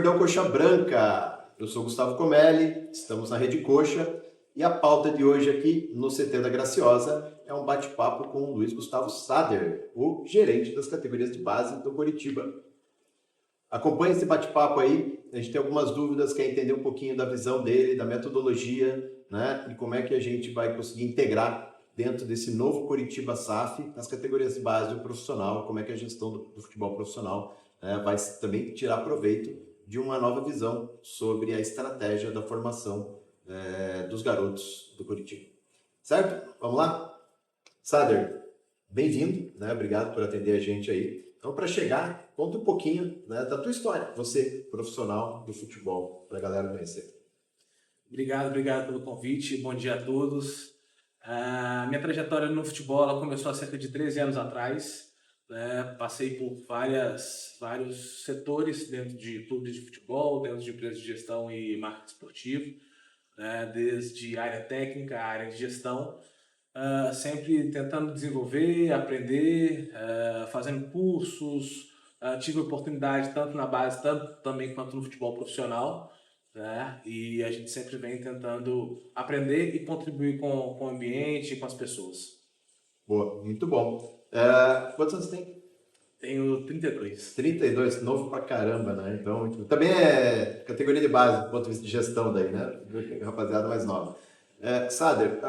Verdão Coxa Branca. Eu sou Gustavo Comelli, estamos na Rede Coxa e a pauta de hoje aqui no CT da Graciosa é um bate-papo com o Luiz Gustavo Sader, o gerente das categorias de base do Coritiba. Acompanhe esse bate-papo aí, a gente tem algumas dúvidas, quer entender um pouquinho da visão dele, da metodologia, né, e como é que a gente vai conseguir integrar dentro desse novo Coritiba SAF as categorias de base do profissional, como é que a gestão do futebol profissional vai também tirar proveito de uma nova visão sobre a estratégia da formação dos garotos do Coritiba. Certo? Vamos lá? Sader, bem-vindo, né? Obrigado por atender a gente aí. Então, para chegar, conta um pouquinho, né, da tua história, você, profissional do futebol, para a galera conhecer. Obrigado pelo convite, bom dia a todos. A minha trajetória no futebol ela começou há cerca de 13 anos atrás. Passei por vários setores dentro de clubes de futebol, dentro de empresas de gestão e marketing esportivo, desde área técnica, área de gestão, sempre tentando desenvolver, aprender, fazendo cursos. Tive oportunidade tanto na base, tanto também quanto no futebol profissional. E a gente sempre vem tentando aprender e contribuir com o ambiente e com as pessoas. Boa, muito bom. Quantos anos tem? Tenho 32. 32, novo pra caramba, né? Então, também é categoria de base, do ponto de vista de gestão daí, né? Rapaziada mais nova. Sader,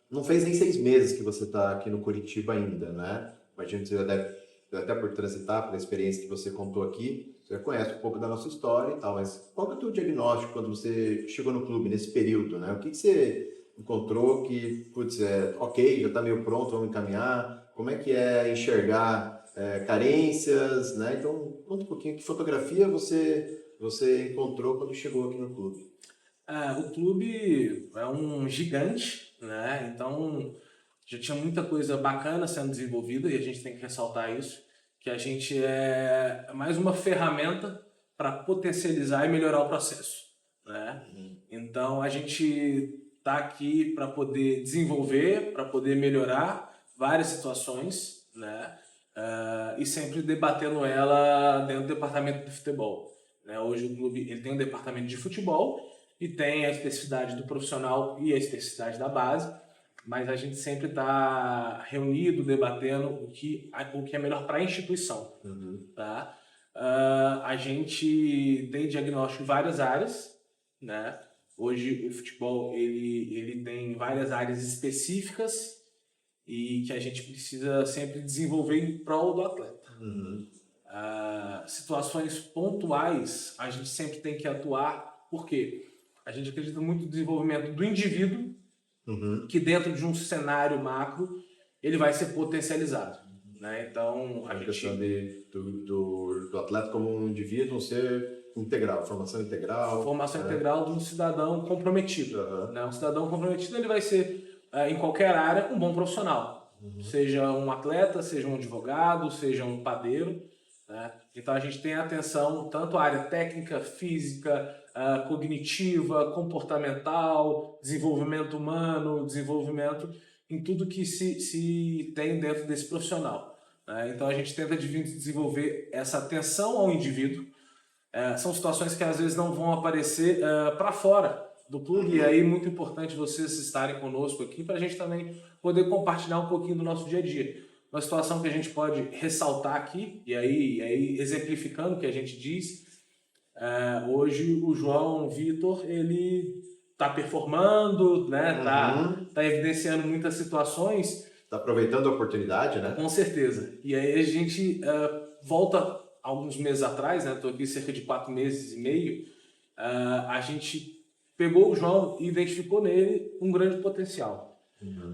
não fez nem 6 meses que você está aqui no Coritiba ainda, né? Imagino que você já deve, até por transitar, pela experiência que você contou aqui, você já conhece um pouco da nossa história e tal, mas qual que é o teu diagnóstico quando você chegou no clube, nesse período, né? O que você encontrou que, putz, ok, já está meio pronto, vamos encaminhar? Como é que é enxergar carências, né? Então, conta um pouquinho, que fotografia você encontrou quando chegou aqui no clube? O clube é um gigante, né? Então já tinha muita coisa bacana sendo desenvolvida e a gente tem que ressaltar isso, que a gente é mais uma ferramenta para potencializar e melhorar o processo, né? Então a gente está aqui para poder desenvolver, para poder melhorar várias situações, né? E sempre debatendo ela dentro do departamento de futebol, né? Hoje o clube ele tem um departamento de futebol e tem a especificidade do profissional e a especificidade da base, mas a gente sempre está reunido, debatendo o que é melhor para a instituição. Tá? A gente tem diagnóstico em várias áreas, né? Hoje o futebol ele tem várias áreas específicas e que a gente precisa sempre desenvolver em prol do atleta. Situações pontuais a gente sempre tem que atuar, porque a gente acredita muito no desenvolvimento do indivíduo, que dentro de um cenário macro ele vai ser potencializado, né? Então a questão do atleta como um indivíduo, um ser integral, formação integral. Formação integral de um cidadão comprometido. Né? Um cidadão comprometido ele vai ser, em qualquer área, um bom profissional. Seja um atleta, seja um advogado, seja um padeiro. Né? Então a gente tem atenção tanto à área técnica, física, cognitiva, comportamental, desenvolvimento humano, desenvolvimento em tudo que se tem dentro desse profissional. Né? Então a gente tenta desenvolver essa atenção ao indivíduo. São situações que às vezes não vão aparecer para fora do clube, e aí é muito importante vocês estarem conosco aqui para a gente também poder compartilhar um pouquinho do nosso dia a dia. Uma situação que a gente pode ressaltar aqui, e aí exemplificando o que a gente diz, hoje o João Vitor, ele está performando, né? Tá evidenciando muitas situações. Está aproveitando a oportunidade, né? Com certeza. E aí a gente volta alguns meses atrás, né? Estou aqui cerca de 4 meses e meio, a gente pegou o João e identificou nele um grande potencial.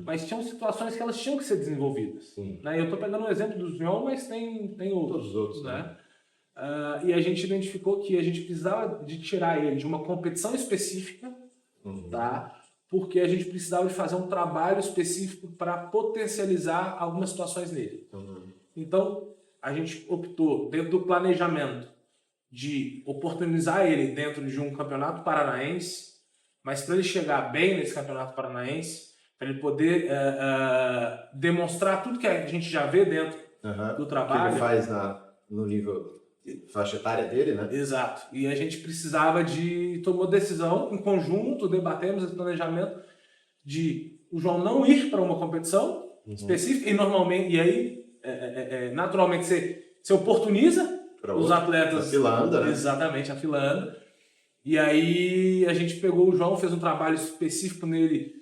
Mas tinham situações que elas tinham que ser desenvolvidas. Né? Eu estou pegando um exemplo do João, mas tem outros. Todos os outros, né? E a gente identificou que a gente precisava de tirar ele de uma competição específica, tá? Porque a gente precisava de fazer um trabalho específico para potencializar algumas situações nele. Então, a gente optou, dentro do planejamento, de oportunizar ele dentro de um campeonato paranaense, mas para ele chegar bem nesse campeonato paranaense, para ele poder demonstrar tudo que a gente já vê dentro do trabalho. O que ele faz no nível faixa etária dele, né? Exato. E a gente precisava tomou decisão em conjunto, debatemos esse planejamento de o João não ir para uma competição específica e normalmente, e aí, naturalmente, você oportuniza os atletas. Afilando, né? Exatamente, afilando. E aí a gente pegou o João, fez um trabalho específico nele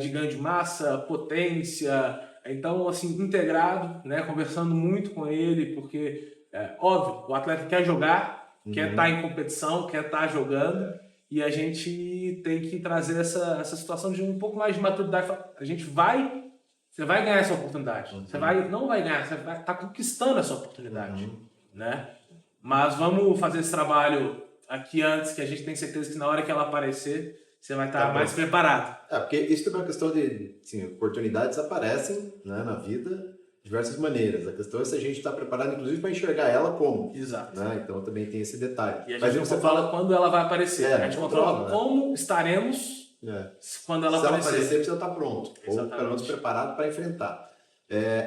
de ganho de massa, potência, então assim, integrado, né? Conversando muito com ele, porque, óbvio, o atleta quer jogar, quer estar em competição, quer estar jogando, e a gente tem que trazer essa situação de um pouco mais de maturidade. Você vai ganhar essa oportunidade. Você não vai ganhar, você vai estar conquistando essa oportunidade, né? Mas vamos fazer esse trabalho aqui antes, que a gente tem certeza que na hora que ela aparecer, você vai estar mais preparado. Porque isso também é uma questão de, assim, oportunidades aparecem, né, na vida de diversas maneiras. A questão é se a gente está preparado, inclusive, para enxergar ela como. Exato. Né? Então também tem esse detalhe. E a gente não controla quando ela vai aparecer. A gente controla como estaremos quando ela aparecer. Se ela aparecer, precisa estar pronto. Exatamente. Ou pelo menos preparado para enfrentar.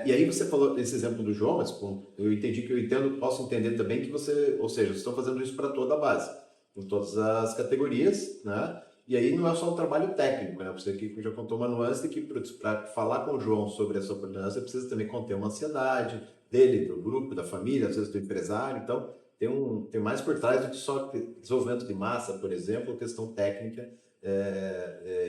E aí você falou esse exemplo do João, mas posso entender também que vocês estão fazendo isso para toda a base, em todas as categorias, né? E aí não é só um trabalho técnico, né? Você que já contou uma nuance de que para falar com o João sobre essa oportunidade, você precisa também conter uma ansiedade dele, do grupo, da família, às vezes do empresário. Então tem mais por trás do que só desenvolvimento de massa, por exemplo, questão técnica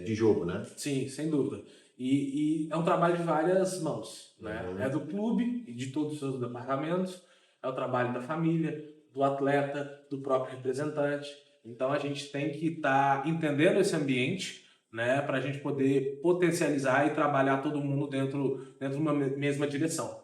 de jogo, né? Sim, sem dúvida. E é um trabalho de várias mãos, né? É do clube e de todos os seus departamentos, é o trabalho da família, do atleta, do próprio representante. Então a gente tem que estar entendendo esse ambiente, né, para a gente poder potencializar e trabalhar todo mundo dentro de uma mesma direção.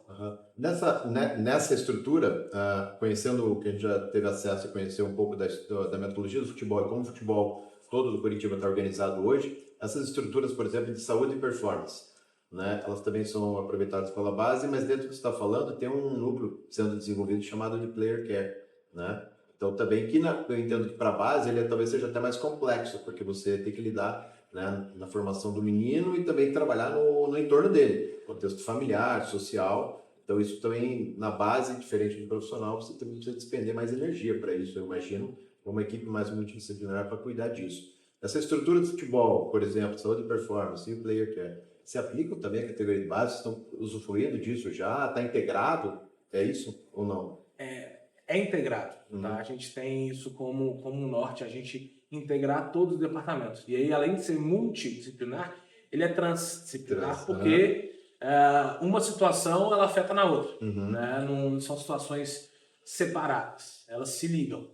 Nessa estrutura, conhecendo o que a gente já teve acesso a conhecer um pouco da metodologia do futebol e como o futebol todo do Curitiba está organizado hoje, essas estruturas, por exemplo, de saúde e performance, né, elas também são aproveitadas pela base, mas dentro do que você está falando tem um núcleo sendo desenvolvido chamado de Player Care, né? Então também eu entendo que para a base ele talvez seja até mais complexo, porque você tem que lidar, né, na formação do menino e também trabalhar no entorno dele, contexto familiar, social. Então isso também na base, diferente do profissional, você também precisa despender mais energia para isso, eu imagino, uma equipe mais multidisciplinar para cuidar disso. Essa estrutura de futebol, por exemplo, saúde e performance e o player care, se aplicam também à categoria de base? Estão usufruindo disso já? Está integrado? É isso ou não? É integrado, tá? A gente tem isso como um norte, a gente integrar todos os departamentos. E aí, além de ser multidisciplinar, ele é transdisciplinar, porque uma situação ela afeta na outra, né? Não são situações separadas, elas se ligam.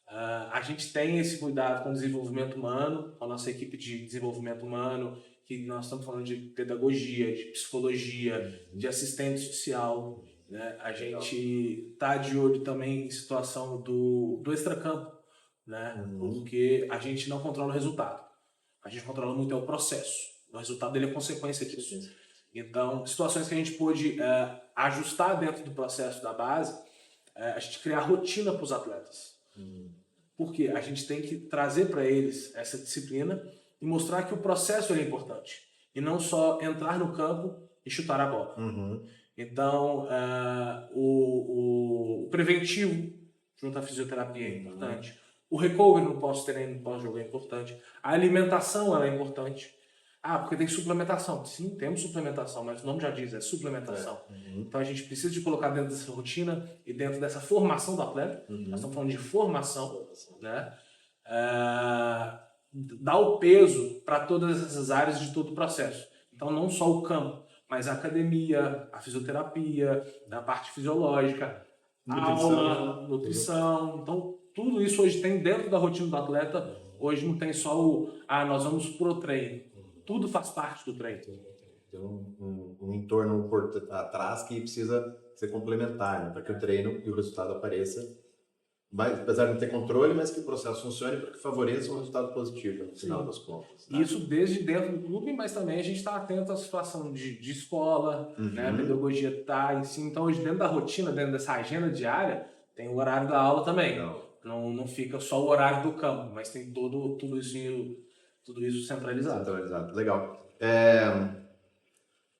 A gente tem esse cuidado com o desenvolvimento humano, com a nossa equipe de desenvolvimento humano, que nós estamos falando de pedagogia, de psicologia, de assistente social, né? A gente está de olho também em situação do extracampo, né? Porque a gente não controla o resultado, a gente controla muito o processo, o resultado dele é consequência disso. Então, situações que a gente pôde ajustar dentro do processo da base, a gente criar rotina para os atletas. Porque a gente tem que trazer para eles essa disciplina e mostrar que o processo é importante. E não só entrar no campo e chutar a bola. Então, o preventivo junto à fisioterapia é importante. O recovery no pós-treino, no pós-jogo é importante. A alimentação ela é importante. Porque tem suplementação. Sim, temos suplementação, mas o nome já diz, é suplementação. Então a gente precisa de colocar dentro dessa rotina e dentro dessa formação do atleta. Nós estamos falando de formação, né? Dar o peso para todas essas áreas de todo o processo. Então não só o campo, mas a academia, a fisioterapia, a parte fisiológica, nutrição. Então tudo isso hoje tem dentro da rotina do atleta. Hoje não tem só nós vamos pro treino. Tudo faz parte do treino. Tem um entorno por atrás que precisa ser complementar, né? Para que o treino e o resultado apareça. Apesar de não ter controle, mas que o processo funcione para que favoreça um resultado positivo no final das contas. Né? Isso desde dentro do clube, mas também a gente está atento à situação de escola, né? A pedagogia está em si. Então, hoje, dentro da rotina, dentro dessa agenda diária, tem o horário da aula também. Não fica só o horário do campo, mas tem tudo isso centralizado. Legal.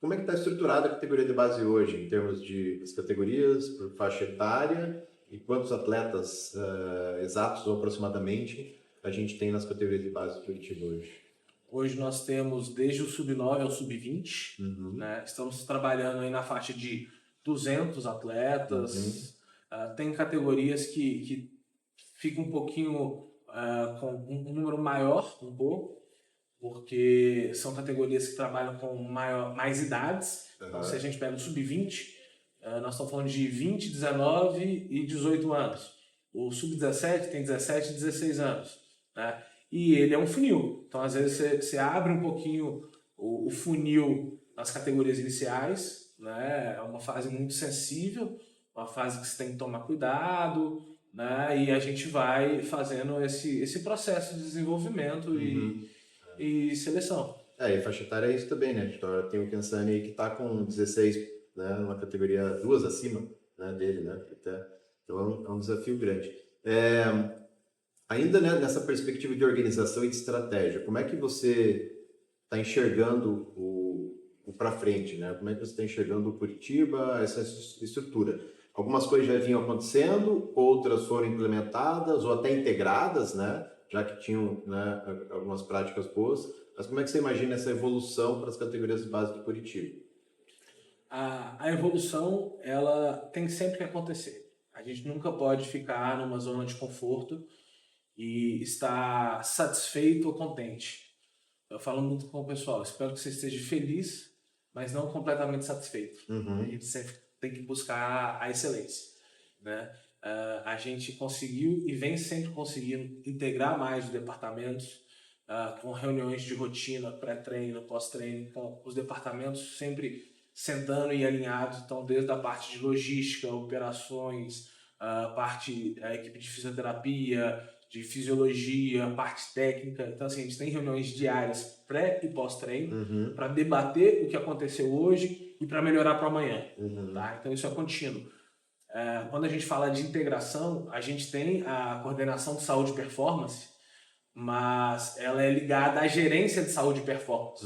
Como é que está estruturada a categoria de base hoje, em termos de as categorias, por faixa etária E quantos atletas exatos ou aproximadamente a gente tem nas categorias de base do Curitiba hoje? Hoje nós temos desde o sub-9 ao sub-20, Uhum. né? Estamos trabalhando aí na faixa de 200 atletas. Tem categorias que ficam um pouquinho com um número maior, um pouco, porque são categorias que trabalham com mais idades. Então, se a gente pega o sub-20, nós estamos falando de 20, 19 e 18 anos. O sub-17 tem 17 e 16 anos, né? E ele é um funil. Então, às vezes, você abre um pouquinho o funil nas categorias iniciais, né? É uma fase muito sensível, uma fase que você tem que tomar cuidado, né? E a gente vai fazendo esse processo de desenvolvimento e seleção. E faixa etária é isso também, né? Tem o Kensani aí que tá com 16, né? Uma categoria 2 acima, né, dele, né? Então é um desafio grande. Ainda, né, nessa perspectiva de organização e de estratégia, como é que você está enxergando o para frente, né? Como é que você está enxergando o Curitiba, essa estrutura? Algumas coisas já vinham acontecendo, outras foram implementadas ou até integradas, né? Já que tinham, né, algumas práticas boas. Mas como é que você imagina essa evolução para as categorias de base do Curitiba? A evolução, ela tem sempre que acontecer. A gente nunca pode ficar numa zona de conforto e estar satisfeito ou contente. Eu falo muito com o pessoal, espero que você esteja feliz, mas não completamente satisfeito. A gente sempre tem que buscar a excelência, né? A gente conseguiu e vem sempre conseguindo integrar mais os departamentos, com reuniões de rotina, pré-treino, pós-treino, com os departamentos sempre sentando e alinhados, então desde a parte de logística, operações, a equipe de fisioterapia, de fisiologia, parte técnica. Então, assim, a gente tem reuniões diárias pré e pós-treino para debater o que aconteceu hoje e para melhorar para amanhã. Tá? Então, isso é contínuo. Quando a gente fala de integração, a gente tem a coordenação de saúde e performance, mas ela é ligada à gerência de saúde e performance,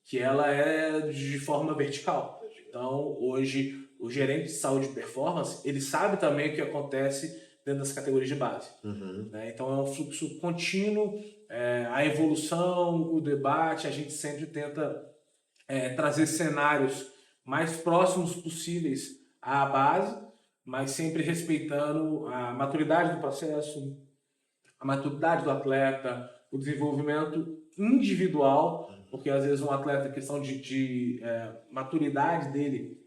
que ela é de forma vertical. Então, hoje, o gerente de saúde e performance, ele sabe também o que acontece dentro das categorias de base. Né? Então, é um fluxo contínuo, a evolução, o debate, a gente sempre tenta trazer cenários mais próximos possíveis à base, mas sempre respeitando a maturidade do processo, a maturidade do atleta, o desenvolvimento individual, porque às vezes um atleta, questão de maturidade dele,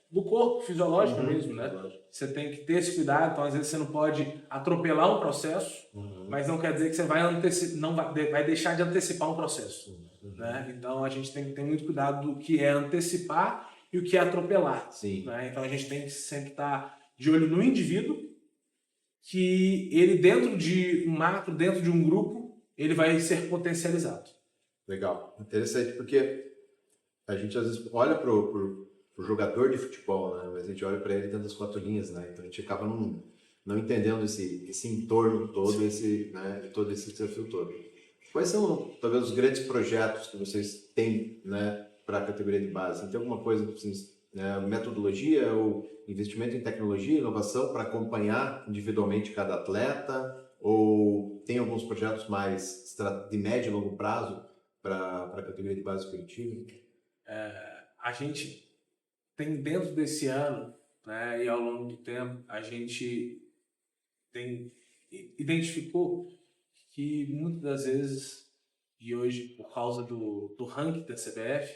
do corpo fisiológico mesmo, né? Você tem que ter esse cuidado, então às vezes você não pode atropelar um processo, mas não quer dizer que você vai deixar de antecipar um processo. Né? Então a gente tem que ter muito cuidado do que é antecipar e o que é atropelar. Né? Então a gente tem que sempre estar de olho no indivíduo, que ele dentro de um macro, dentro de um grupo, ele vai ser potencializado. Legal, interessante, porque a gente às vezes olha para o jogador de futebol, né? Mas a gente olha para ele dentro das quatro linhas, né? Então a gente acaba não entendendo esse entorno todo, todo esse desafio todo. Quais são, talvez, os grandes projetos que vocês têm, né, para a categoria de base? Tem alguma coisa que vocês, metodologia ou investimento em tecnologia, inovação para acompanhar individualmente cada atleta? Ou tem alguns projetos mais de médio e longo prazo para a categoria de base Curitiba? A gente tem dentro desse ano, né, e ao longo do tempo, a gente identificou que muitas das vezes, e hoje por causa do ranking da CBF,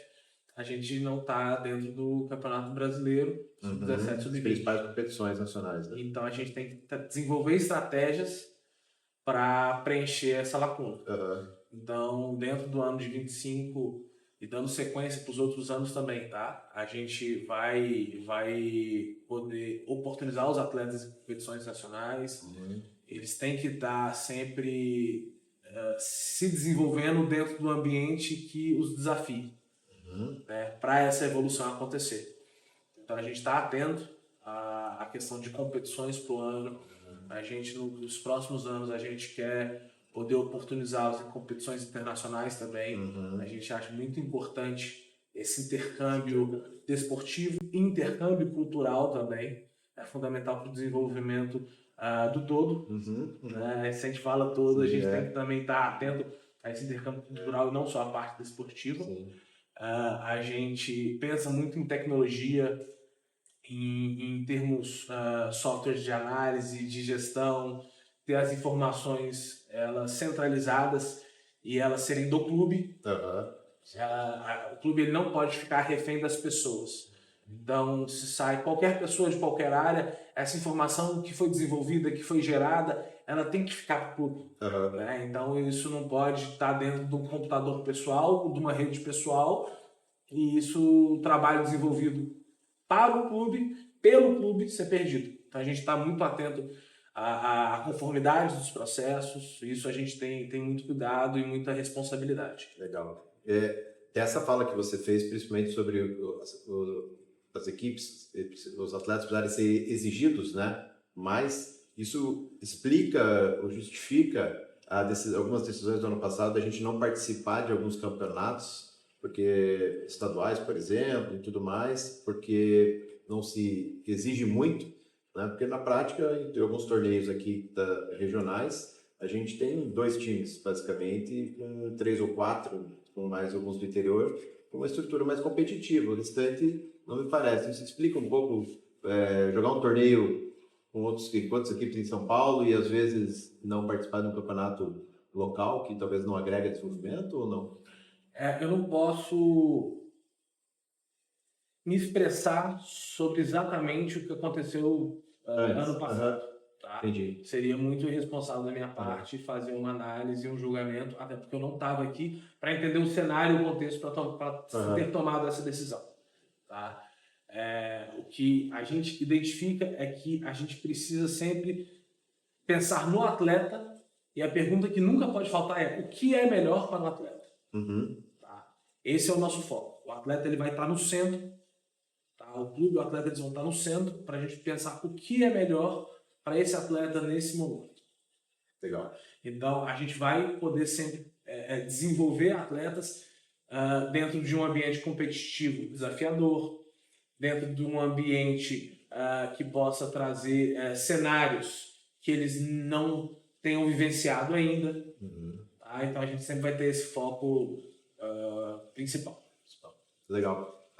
a gente não está dentro do Campeonato Brasileiro Sub-17, Sub-20. As principais competições nacionais, né? Então a gente tem que desenvolver estratégias para preencher essa lacuna. Então, dentro do ano de 25 e dando sequência para os outros anos também, tá? A gente vai poder oportunizar os atletas em competições nacionais. Eles têm que estar sempre se desenvolvendo dentro do ambiente que os desafie, né? Para essa evolução acontecer. Então, a gente está atento à questão de competições para o ano. A gente, nos próximos anos, a gente quer poder oportunizá-los em competições internacionais também. A gente acha muito importante esse intercâmbio desportivo e intercâmbio cultural também. é fundamental para o desenvolvimento do todo. Né? Se a gente fala todo, a gente tem que também estar atento a esse intercâmbio cultural e não só a parte desportiva. A gente pensa muito em tecnologia, em termos softwares de análise, de gestão, ter as informações elas centralizadas e elas serem do clube. O clube ele não pode ficar refém das pessoas. Então, se sai qualquer pessoa de qualquer área, essa informação que foi desenvolvida, que foi gerada, ela tem que ficar para o clube. Né? Então, isso não pode estar dentro de um computador pessoal, de uma rede pessoal, e isso, o trabalho desenvolvido para o clube, pelo clube, ser perdido. Então, a gente está muito atento à conformidade dos processos, isso a gente tem muito cuidado e muita responsabilidade. Legal. Essa fala que você fez, principalmente sobre as equipes, os atletas precisarem ser exigidos, né? Mas isso explica ou justifica algumas decisões do ano passado da gente não participar de alguns campeonatos, porque estaduais, por exemplo, e tudo mais, porque não se exige muito, né? Porque na prática, em alguns torneios aqui regionais, a gente tem 2 times, basicamente, com 3 ou 4, com mais alguns do interior, com uma estrutura mais competitiva. O restante não me parece. Isso explica um pouco jogar um torneio com outras equipes em São Paulo e às vezes não participar de um campeonato local que talvez não agrega desenvolvimento ou não? Eu não posso me expressar sobre exatamente o que aconteceu ano passado. Tá? Entendi. Seria muito irresponsável da minha parte fazer uma análise e um julgamento, até porque eu não estava aqui para entender o cenário e o contexto para ter tomado essa decisão. Tá? O que a gente identifica é que a gente precisa sempre pensar no atleta e a pergunta que nunca pode faltar é: o que é melhor para o atleta? Tá? Esse é o nosso foco. O atleta ele vai estar no centro, tá? O clube e o atleta eles vão estar no centro para a gente pensar o que é melhor para esse atleta nesse momento. Legal. Então, a gente vai poder sempre desenvolver atletas dentro de um ambiente competitivo desafiador, dentro de um ambiente que possa trazer cenários que eles não tenham vivenciado ainda. Tá? Então, a gente sempre vai ter esse foco principal. Legal.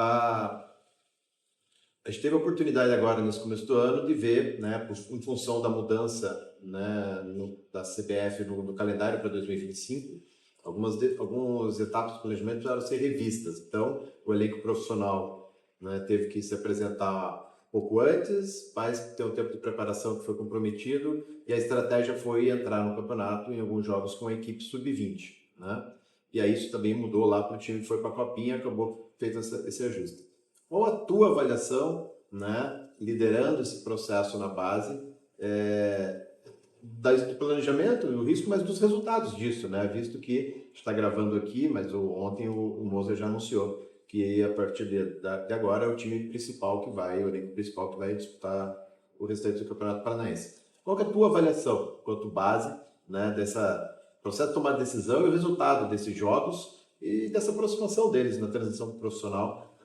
A gente teve a oportunidade agora, nesse começo do ano, de ver, né, em função da mudança, né, da CBF no calendário para 2025, algumas etapas do planejamento precisaram ser revistas. Então, o elenco profissional, né, teve que se apresentar pouco antes, mas ter um tempo de preparação que foi comprometido, e a estratégia foi entrar no campeonato em alguns jogos com a equipe sub-20. Né? E aí isso também mudou lá para o time que foi para a Copinha, acabou feito esse ajuste. Qual a tua avaliação, né, liderando esse processo na base, do planejamento, o risco, mas dos resultados disso, né? Visto que a gente está gravando aqui, mas ontem o Moser já anunciou que a partir de agora é o time principal que vai, o elenco principal que vai disputar o restante do Campeonato Paranaense. Qual que é a tua avaliação quanto base, né, dessa processo de tomar decisão e o resultado desses jogos e dessa aproximação deles na transição profissional?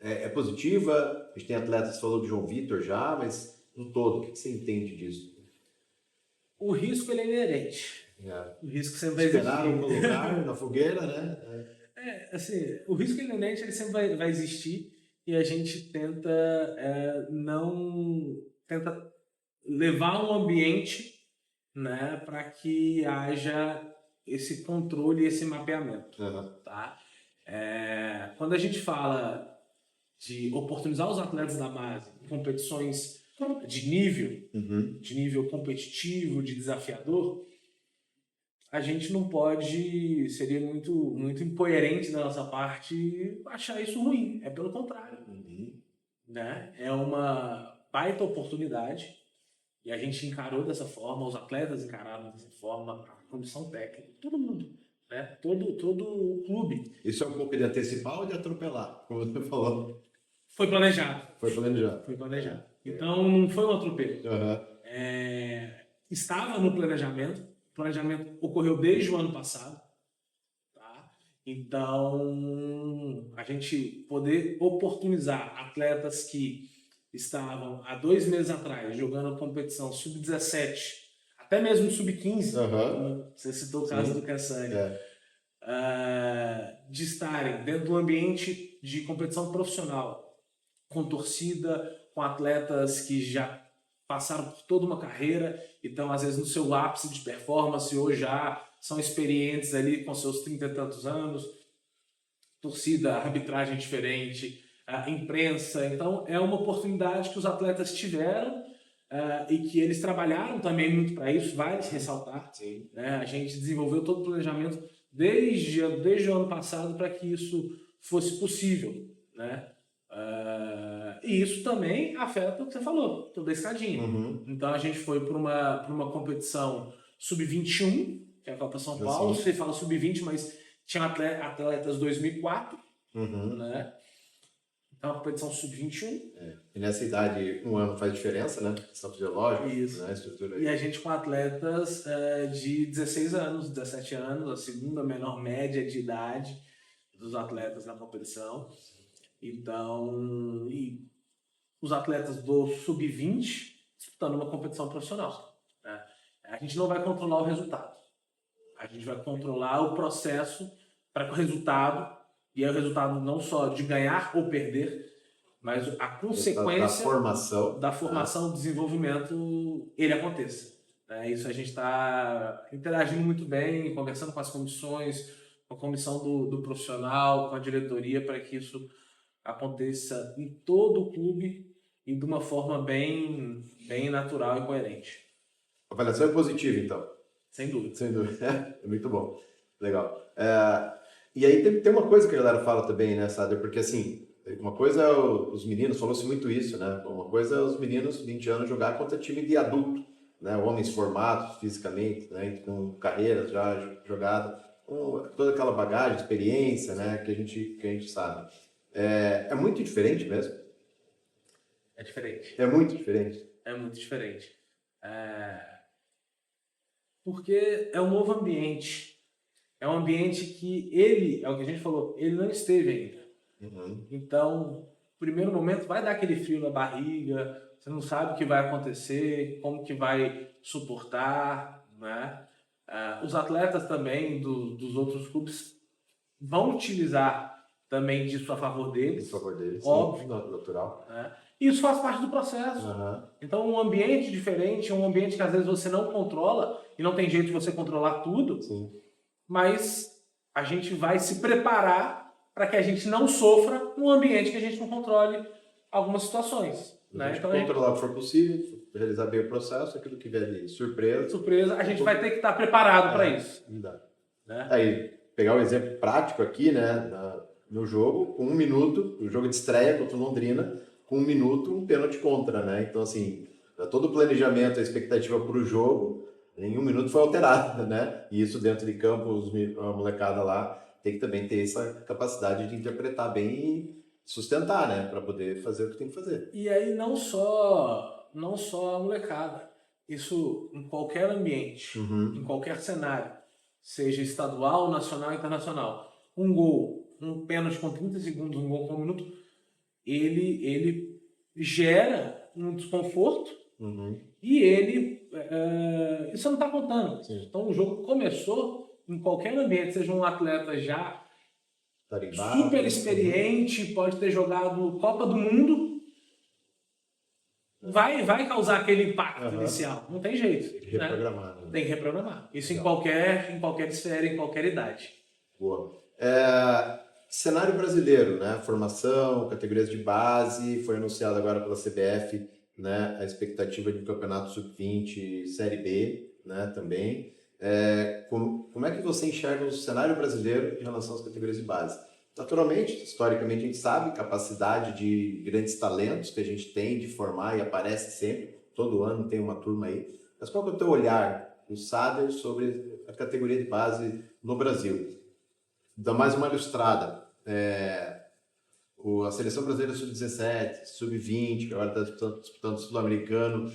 É positiva? A gente tem atletas que falou de João Vitor já, mas no todo, o que você entende disso? O risco ele é inerente. O risco sempre vai Esperar existir. ou colocar na fogueira, né? Assim, o risco inerente ele sempre vai existir e a gente tenta tenta levar um ambiente, né, para que haja esse controle e esse mapeamento. Tá? Quando a gente fala de oportunizar os atletas da base em competições de nível competitivo, de desafiador, a gente não pode, seria muito incoerente da nossa parte achar isso ruim. É pelo contrário. Né? É uma baita oportunidade e a gente encarou dessa forma, os atletas encararam dessa forma, a comissão técnica, todo mundo. Né? Todo o clube. Isso é um pouco de antecipar ou de atropelar, como você falou? Foi planejado. Foi planejado. Foi planejado. Então não foi um atropelo. Estava no planejamento. O planejamento ocorreu desde o ano passado. Tá? Então, a gente poder oportunizar atletas que estavam há 2 meses atrás jogando competição sub-17, até mesmo sub-15, como você citou o caso do Cassani, de estarem dentro do ambiente de competição profissional, com torcida, com atletas que já passaram por toda uma carreira e estão, às vezes, no seu ápice de performance ou já são experientes ali com seus 30 e tantos anos, torcida, arbitragem diferente, a imprensa. Então, é uma oportunidade que os atletas tiveram e que eles trabalharam também muito para isso, vale ressaltar. Sim. Né? A gente desenvolveu todo o planejamento desde o ano passado para que isso fosse possível, né? E isso também afeta o que você falou, toda a escadinha. Então a gente foi para uma competição sub-21, que é a Copa São Paulo. Você fala sub-20, mas tinha atletas 2004, né? Então a competição sub-21. E nessa idade, um ano faz diferença, né? Questão fisiológica, né? Estrutura. E a gente com atletas de 16 anos, 17 anos, a segunda menor média de idade dos atletas na competição. Então, e os atletas do sub-20 disputando uma competição profissional. Né? A gente não vai controlar o resultado. A gente vai controlar o processo para que o resultado, e é o resultado não só de ganhar ou perder, mas a consequência da formação, do desenvolvimento, ele aconteça. Né? Isso a gente está interagindo muito bem, conversando com as comissões, com a comissão do profissional, com a diretoria, para que isso aconteça em todo o clube e de uma forma bem natural e coerente. A avaliação é positiva, então? Sem dúvida. Sem dúvida. É muito bom. Legal. E aí tem uma coisa que a galera fala também, né, Sader? Porque, assim, uma coisa é os meninos, falou-se muito isso, né? Uma coisa é os meninos, 20 anos, jogar contra time de adulto, né? Homens formados fisicamente, né? Com carreiras já jogadas, com toda aquela bagagem, experiência, né? Que a gente sabe. É muito diferente mesmo? É diferente. É muito diferente? É muito diferente. Porque é um novo ambiente. É um ambiente que ele, é o que a gente falou, ele não esteve ainda. Então, no primeiro momento vai dar aquele frio na barriga, você não sabe o que vai acontecer, como que vai suportar, né? Os atletas também dos outros clubes vão utilizar também disso a favor deles. A favor deles, óbvio. Natural. Né? Isso faz parte do processo. Então, um ambiente diferente, um ambiente que às vezes você não controla, e não tem jeito de você controlar tudo, mas a gente vai se preparar para que a gente não sofra num ambiente que a gente não controle algumas situações. Né? Então, controlar o que for possível, realizar bem o processo, aquilo que vier de surpresa. A gente vai ter que estar preparado para isso. Né? Aí, pegar o exemplo prático aqui, né, no jogo, com 1 minuto, o jogo de estreia contra o Londrina, com 1 minuto, um pênalti contra, né? Então, assim, todo o planejamento, a expectativa para o jogo, em 1 minuto foi alterada, né? E isso dentro de campo, a molecada lá tem que também ter essa capacidade de interpretar bem e sustentar, né? Para poder fazer o que tem que fazer. E aí não só a molecada, isso em qualquer ambiente, em qualquer cenário, seja estadual, nacional, internacional, um gol, um pênalti com 30 segundos, um gol com 1 minuto, ele gera um desconforto e isso não está contando. Sim. Então o jogo começou em qualquer ambiente, seja um atleta já super experiente, pode ter jogado Copa do Mundo, vai causar aquele impacto inicial. Não tem jeito. Tem que reprogramar. Né? Tem que reprogramar. Isso em qualquer esfera, em qualquer idade. Boa. Cenário brasileiro, né? Formação, categorias de base, foi anunciado agora pela CBF, né? A expectativa de um campeonato sub-20, Série B, né? Também. Como é que você enxerga o cenário brasileiro em relação às categorias de base? Naturalmente, historicamente, a gente sabe capacidade de grandes talentos que a gente tem de formar e aparece sempre, todo ano tem uma turma aí. Mas qual é o teu olhar do Sader sobre a categoria de base no Brasil? Dá mais uma ilustrada. A Seleção Brasileira Sub-17, Sub-20, que agora está disputando o Sul-Americano.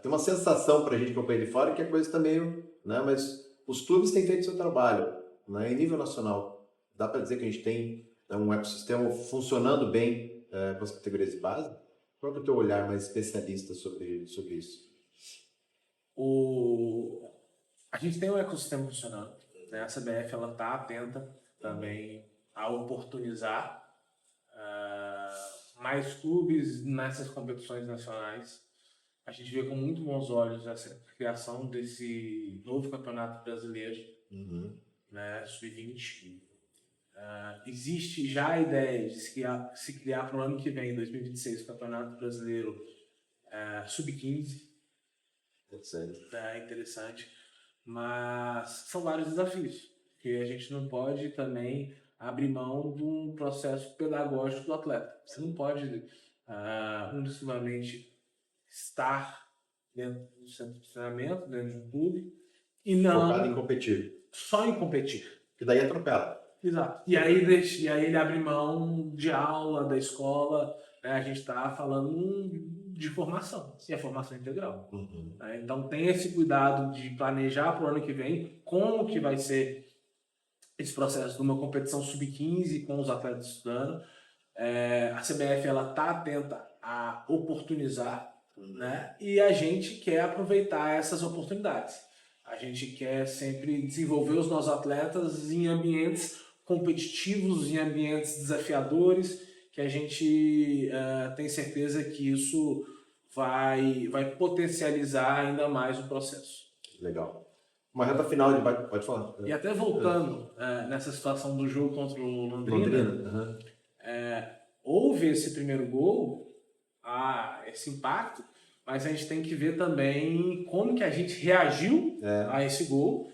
Tem uma sensação para a gente que acompanha de fora que a coisa está meio... Né, mas os clubes têm feito seu trabalho, né, em nível nacional. Dá para dizer que a gente tem um ecossistema funcionando bem com as categorias de base? Qual é o teu olhar mais especialista sobre isso? A gente tem um ecossistema funcionando, né? A CBF ela está atenta também a oportunizar mais clubes nessas competições nacionais. A gente vê com muito bons olhos essa criação desse novo campeonato brasileiro, né, sub-20. Existe já a ideia de se criar para o ano que vem, 2026, o campeonato brasileiro sub-15. É interessante, mas são vários desafios, porque a gente não pode também abrir mão de um processo pedagógico do atleta. Você não pode exclusivamente estar dentro do centro de treinamento, dentro de um clube, e não focado em competir. Só em competir. Que daí atropela. Exato. E aí ele abre mão de aula, da escola, né? A gente está falando de formação, e a formação integral. Né? Então tem esse cuidado de planejar para o ano que vem como que vai ser esse processo de uma competição sub-15 com os atletas estudando. A CBF ela está atenta a oportunizar, né? E a gente quer aproveitar essas oportunidades. A gente quer sempre desenvolver os nossos atletas em ambientes competitivos, em ambientes desafiadores, que a gente tem certeza que isso vai potencializar ainda mais o processo. Legal. Uma reta final de pode falar. E até voltando nessa situação do jogo contra o Londrina, houve esse primeiro gol, esse impacto, mas a gente tem que ver também como que a gente reagiu a esse gol,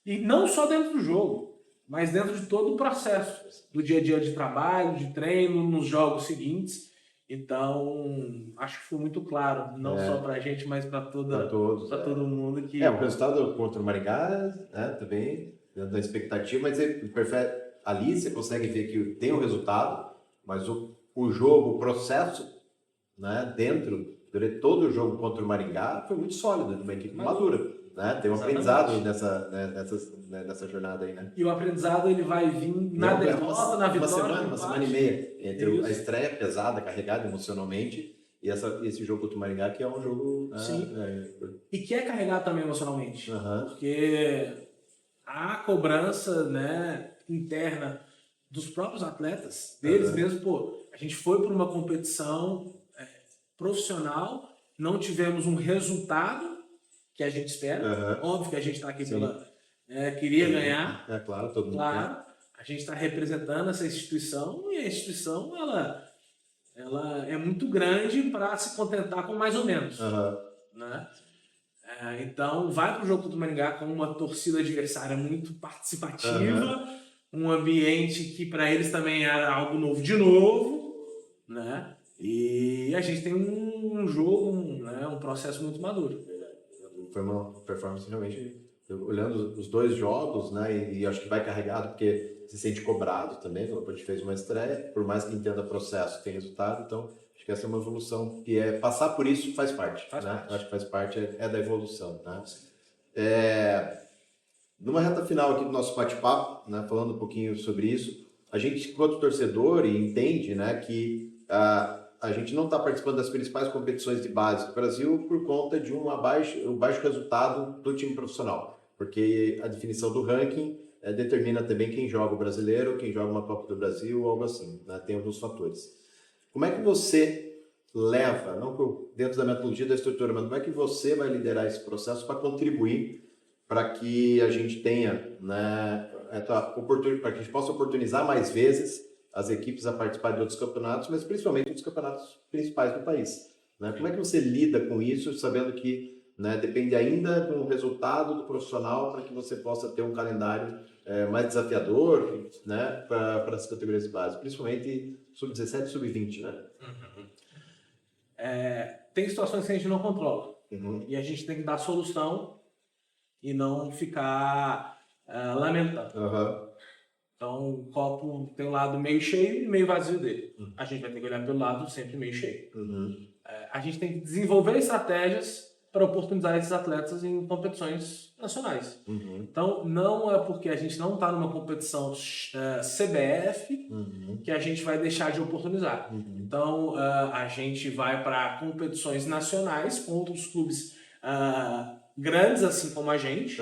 e não só dentro do jogo, mas dentro de todo o processo do dia a dia de trabalho, de treino, nos jogos seguintes. Então, acho que foi muito claro, não só para a gente, mas para todo mundo. Que o resultado contra o Maringá, também, dentro da expectativa, mas ali você consegue ver que tem o resultado, mas o jogo, o processo, né, durante todo o jogo contra o Maringá, foi muito sólido, de uma equipe madura. Né? Tem um aprendizado nessa jornada aí, né? E o aprendizado ele vai vir na derrota, na vitória. Uma semana e meia entre a estreia pesada, carregada emocionalmente, e esse jogo contra o Maringá, que é um jogo... Sim. E que é carregado também emocionalmente. Porque a cobrança, né, interna dos próprios atletas, deles mesmos, a gente foi para uma competição profissional, não tivemos um resultado que a gente espera. Óbvio que a gente está aqui queria ganhar. Claro, todo mundo quer. A gente está representando essa instituição, e a instituição ela é muito grande para se contentar com mais ou menos. Né? Então vai para o jogo do Maringá com uma torcida adversária muito participativa, um ambiente que para eles também era algo novo de novo, né? E a gente tem um jogo, um processo muito maduro. Foi uma performance realmente, olhando os dois jogos, né, e acho que vai carregado porque se sente cobrado também, a gente fez uma estreia, por mais que entenda processo, tem resultado, então acho que essa é uma evolução, que passar por isso faz parte. Acho que faz parte, da evolução. Né? Numa reta final aqui do nosso bate-papo, né, falando um pouquinho sobre isso, a gente, enquanto torcedor, entende, né, que a gente não está participando das principais competições de base do Brasil por conta de um baixo resultado do time profissional, porque a definição do ranking determina também quem joga o brasileiro, quem joga uma Copa do Brasil, algo assim, né? Tem alguns fatores. Como é que você leva, não dentro da metodologia da estrutura, mas como é que você vai liderar esse processo para contribuir para que a gente tenha, né, para que a gente possa oportunizar mais vezes as equipes a participar de outros campeonatos, mas principalmente dos campeonatos principais do país. Né? Como é que você lida com isso, sabendo que, né, depende ainda do resultado do profissional para que você possa ter um calendário mais desafiador, né, para as categorias de base, principalmente sub-17 e sub-20, né? Tem situações que a gente não controla, e a gente tem que dar solução e não ficar lamentando. Então, o copo tem um lado meio cheio e meio vazio dele. A gente vai ter que olhar pelo lado sempre meio cheio. A gente tem que desenvolver estratégias para oportunizar esses atletas em competições nacionais. Uhum. Então, não é porque a gente não está numa competição CBF que a gente vai deixar de oportunizar. Então, a gente vai para competições nacionais com outros clubes grandes, assim como a gente,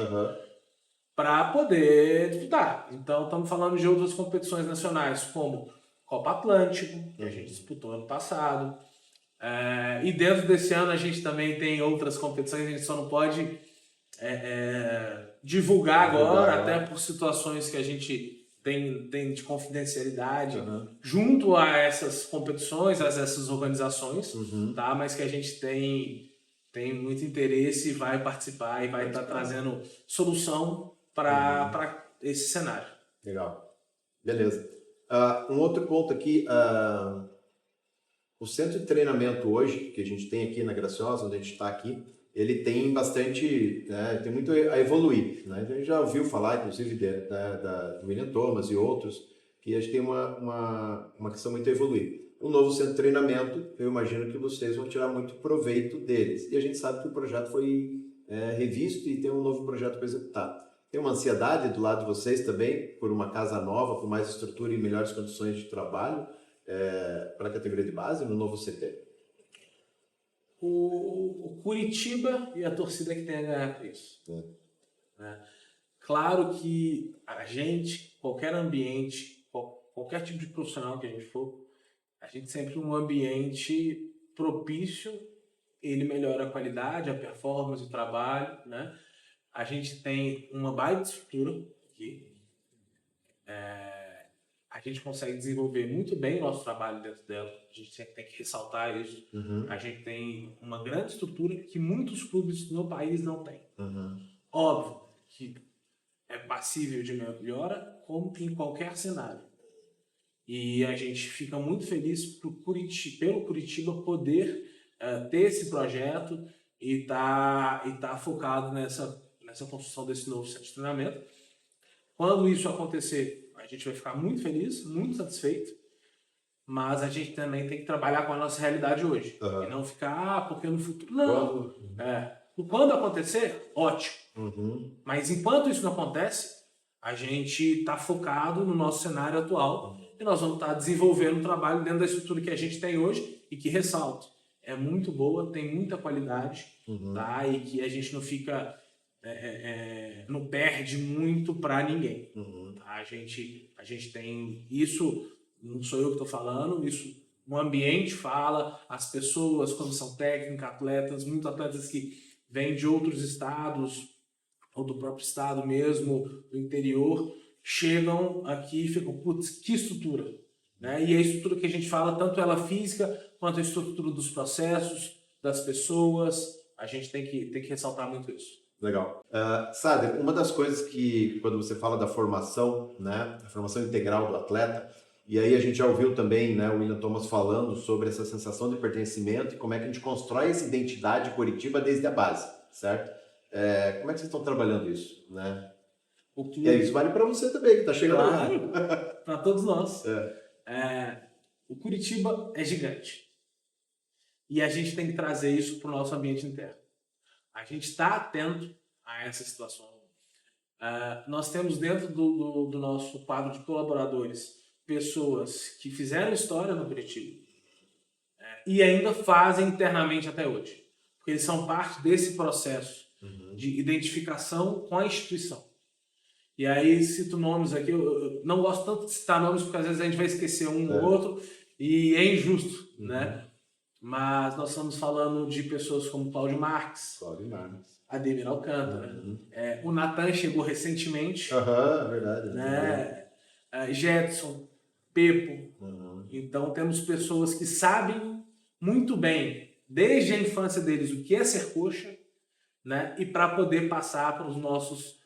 para poder disputar. Então, estamos falando de outras competições nacionais, como Copa Atlântico, que a gente disputou ano passado. E dentro desse ano a gente também tem outras competições, a gente só não pode divulgar agora, até por situações que a gente tem de confidencialidade junto a essas competições, a essas organizações, tá? Mas que a gente tem muito interesse e vai participar e vai estar trazendo solução para esse cenário. Legal. Beleza. Um outro ponto aqui, o centro de treinamento hoje, que a gente tem aqui na Graciosa, onde a gente está aqui, ele tem bastante, né, tem muito a evoluir. Né? Então, a gente já ouviu falar, inclusive, do William Thomas e outros, que a gente tem uma questão muito a evoluir. Um novo centro de treinamento, eu imagino que vocês vão tirar muito proveito deles. E a gente sabe que o projeto foi revisto e tem um novo projeto para executar. Tem uma ansiedade do lado de vocês também, por uma casa nova, com mais estrutura e melhores condições de trabalho para a categoria de base no novo CT? O Curitiba e a torcida que tem a ganhar com isso. Claro que a gente, qualquer ambiente, qualquer tipo de profissional que a gente for, a gente sempre um ambiente propício, ele melhora a qualidade, a performance, o trabalho, né? A gente tem uma baita estrutura aqui. A gente consegue desenvolver muito bem o nosso trabalho dentro dela. A gente sempre tem que ressaltar isso. A gente tem uma grande estrutura que muitos clubes no país não têm. Óbvio que é passível de melhora, como em qualquer cenário. E a gente fica muito feliz pelo Curitiba poder ter esse projeto e tá focado nessa construção desse novo centro de treinamento. Quando isso acontecer, a gente vai ficar muito feliz, muito satisfeito, mas a gente também tem que trabalhar com a nossa realidade hoje. E não ficar, porque no futuro... Não! Quando acontecer, ótimo. Mas enquanto isso não acontece, a gente está focado no nosso cenário atual e nós vamos estar desenvolvendo um trabalho dentro da estrutura que a gente tem hoje e que, ressalto, é muito boa, tem muita qualidade, tá? E que a gente não fica... não perde muito para ninguém. Tá? A gente tem isso, não sou eu que estou falando, isso o ambiente fala, as pessoas, comissão técnica, atletas, muitos atletas que vêm de outros estados ou do próprio estado mesmo, do interior, chegam aqui e ficam, putz, que estrutura, né? E a estrutura que a gente fala, tanto ela física quanto a estrutura dos processos, das pessoas, a gente tem que ressaltar muito isso. Legal. Sader, uma das coisas que, quando você fala da formação, né, a formação integral do atleta, e aí a gente já ouviu também, né, o William Thomas falando sobre essa sensação de pertencimento e como é que a gente constrói essa identidade Curitiba desde a base, certo? Como é que vocês estão trabalhando isso, né? E aí, isso vale para você também, que está chegando agora. Para todos nós. O Curitiba é gigante. E a gente tem que trazer isso para o nosso ambiente interno. A gente está atento a essa situação. Nós temos dentro do nosso quadro de colaboradores pessoas que fizeram história no Curitiba e ainda fazem internamente até hoje. Porque eles são parte desse processo de identificação com a instituição. E aí cito nomes aqui, eu não gosto tanto de citar nomes porque às vezes a gente vai esquecer um ou outro e é injusto, né? Mas nós estamos falando de pessoas como Cláudio Marques, Ademir Alcântara, o Natan chegou recentemente, verdade, né? Jetson, Pepo. Então temos pessoas que sabem muito bem, desde a infância deles, o que é ser coxa, né? E para poder passar para os nossos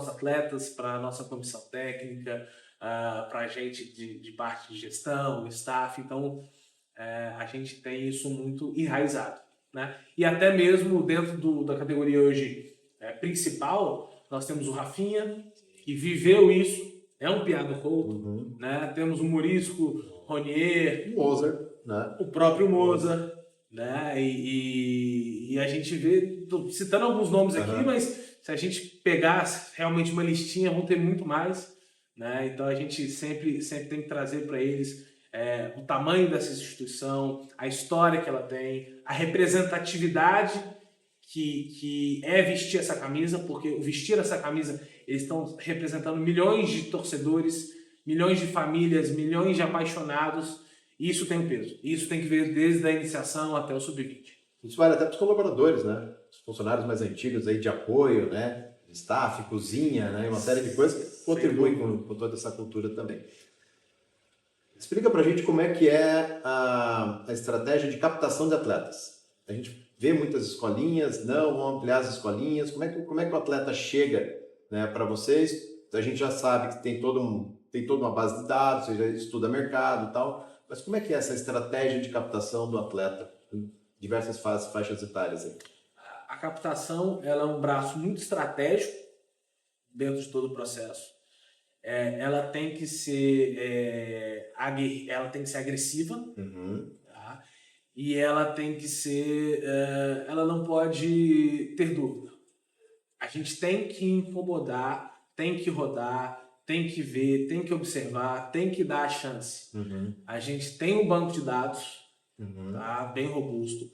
atletas, para a nossa comissão técnica, para a gente de parte de gestão, staff. Então a gente tem isso muito enraizado, né? E até mesmo dentro da categoria hoje principal, nós temos o Rafinha, que viveu isso, é um piada couto, né? Temos o Murisco, Ronier, Mozart, né? o próprio Mozart, né? E a gente vê, tô citando alguns nomes aqui, mas se a gente pegar realmente uma listinha, vão ter muito mais, né? Então a gente sempre tem que trazer para eles o tamanho dessa instituição, a história que ela tem, a representatividade que é vestir essa camisa, porque o vestir essa camisa, eles estão representando milhões de torcedores, milhões de famílias, milhões de apaixonados, e isso tem um peso. Isso tem que ver desde a iniciação até o sub-20. Isso vale até para os colaboradores, né? Os funcionários mais antigos aí de apoio, né? Staff, cozinha, né? Uma série de coisas que contribuem com toda essa cultura também. Explica pra gente como é que é a estratégia de captação de atletas. A gente vê muitas escolinhas, não, vão ampliar as escolinhas. Como é que o atleta chega, né, para vocês? A gente já sabe que tem toda uma base de dados, você já estuda mercado e tal, mas como é que é essa estratégia de captação do atleta em diversas faixas etárias aí? A captação, ela é um braço muito estratégico dentro de todo o processo. Ela tem que ser agressiva, tá? E ela tem que ser, ela não pode ter dúvida. A gente tem que incomodar, tem que rodar, tem que ver, tem que observar, tem que dar a chance. A gente tem um banco de dados, tá? Bem robusto.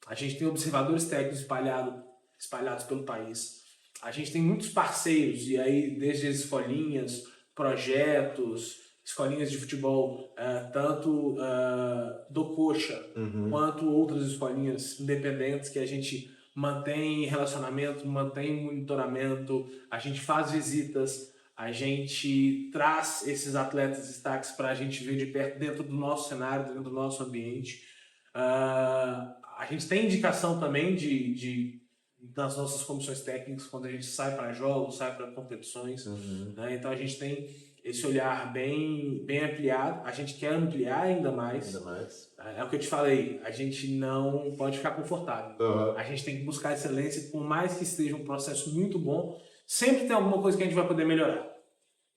A gente tem observadores técnicos espalhados pelo país. A gente tem muitos parceiros, e aí desde as escolinhas, projetos, escolinhas de futebol, tanto do Coxa, quanto outras escolinhas independentes que a gente mantém relacionamento, mantém monitoramento, a gente faz visitas, a gente traz esses atletas destaques para a gente ver de perto dentro do nosso cenário, dentro do nosso ambiente. A gente tem indicação também das nossas comissões técnicas quando a gente sai para jogos, sai para competições, né? Então a gente tem esse olhar bem ampliado, a gente quer ampliar ainda mais. É o que eu te falei, a gente não pode ficar confortável. A gente tem que buscar excelência, por mais que esteja um processo muito bom, sempre tem alguma coisa que a gente vai poder melhorar,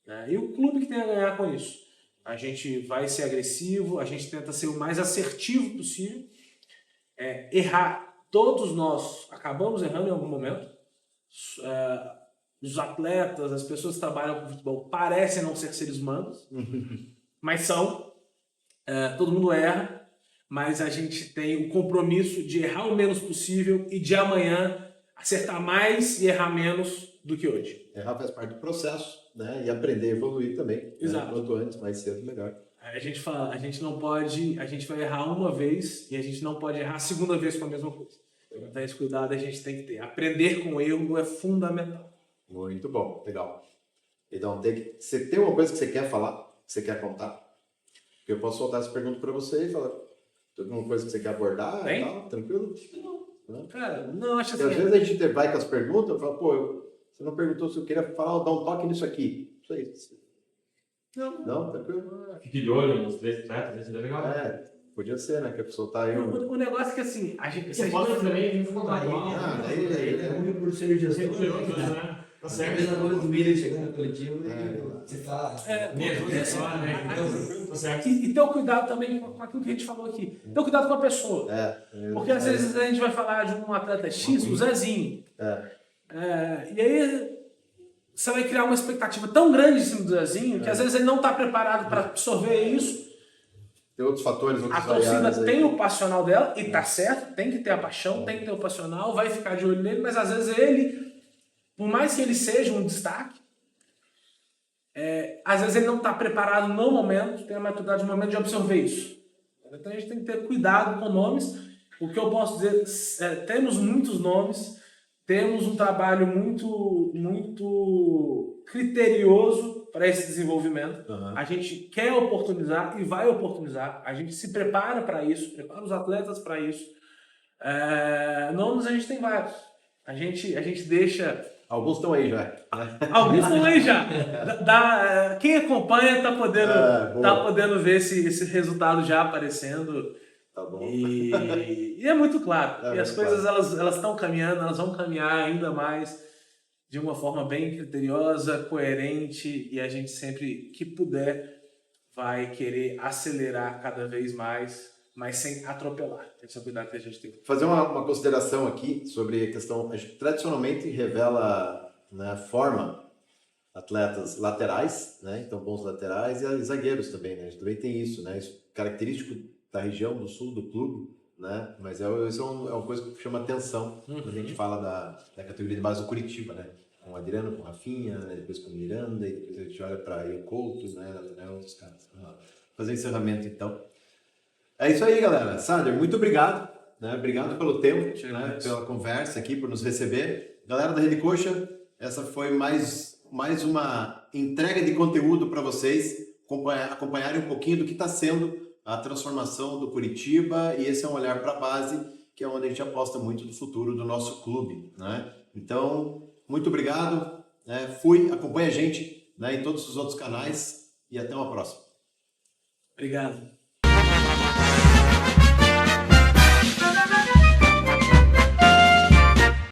né? E o clube que tem a ganhar com isso. A gente vai ser agressivo, a gente tenta ser o mais assertivo possível. Errar, todos nós acabamos errando em algum momento. Os atletas, as pessoas que trabalham com futebol parecem não ser seres humanos, mas são. Todo mundo erra, mas a gente tem o compromisso de errar o menos possível e de amanhã acertar mais e errar menos do que hoje. Errar faz parte do processo, né? E aprender a evoluir também. Exato. Né? Quanto antes, mais cedo, melhor. A gente fala, a gente vai errar uma vez e a gente não pode errar a segunda vez com a mesma coisa. Então esse cuidado a gente tem que ter. Aprender com o erro é fundamental. Muito bom, legal. Então, você tem uma coisa que você quer falar, que você quer contar? Porque eu posso soltar essa pergunta para você e falar, tem alguma coisa que você quer abordar e tal, tranquilo? Não. Cara, não, acho assim. Às vezes a gente vai com as perguntas, eu falo, você não perguntou se eu queria falar, dar um toque nisso aqui. Isso aí. Não, tranquilo? Fique de olho nos 3 atletas, isso é legal. Podia ser, né? Que a pessoa tá aí. O negócio é que assim, a gente. Você pode também vir contar. É ruim por ser de Sempre curioso, né? Tá certo. Às vezes a coisa do Miller chegando no coletivo e você tá. Mesmo, só, né? Então, tá certo. E ter o cuidado também com aquilo que a gente falou aqui. Ter o cuidado com a pessoa. Porque às vezes a gente vai falar de um atleta X, o Zezinho. E aí você vai criar uma expectativa tão grande em cima do Zezinho que às vezes ele não está preparado para absorver isso. Tem outros fatores, A torcida tem o passional dela, e tá certo, tem que ter a paixão, tem que ter o passional, vai ficar de olho nele, mas às vezes ele, por mais que ele seja um destaque, às vezes ele não está preparado no momento, tem a maturidade no momento de absorver isso. Então a gente tem que ter cuidado com nomes. O que eu posso dizer, temos muitos nomes, temos um trabalho muito criterioso para esse desenvolvimento. A gente quer oportunizar e vai oportunizar. A gente se prepara para isso, prepara os atletas para isso. Nomes a gente tem vários. A gente deixa... Alguns estão aí já. Alguns estão aí já. Quem acompanha está podendo ver esse resultado já aparecendo. Tá bom. E é muito claro. E as coisas elas estão caminhando, elas vão caminhar ainda mais de uma forma bem criteriosa, coerente, e a gente sempre que puder vai querer acelerar cada vez mais mas sem atropelar. Esse é o cuidado que a gente tem. Fazer uma consideração aqui sobre a questão, a gente tradicionalmente revela, né, forma atletas laterais, né, então bons laterais e zagueiros também, né, a gente também tem isso, né, isso característico da região do sul do clube, né, mas isso é uma coisa que chama atenção quando a gente fala da categoria de base do Curitiba, né, com o Adriano, com o Rafinha, né, depois com o Miranda, e depois a gente olha para o Couto, né, outros caras. Fazer o encerramento então. É isso aí, galera. Sader, muito obrigado. Né? Obrigado pelo tempo, né? Pela conversa aqui, por nos receber. Galera da Rede Coxa, essa foi mais uma entrega de conteúdo para vocês acompanharem um pouquinho do que está sendo a transformação do Curitiba, e esse é um olhar para a base, que é onde a gente aposta muito no futuro do nosso clube. Né? Então, muito obrigado. Né? Acompanha a gente, né, em todos os outros canais, e até uma próxima. Obrigado.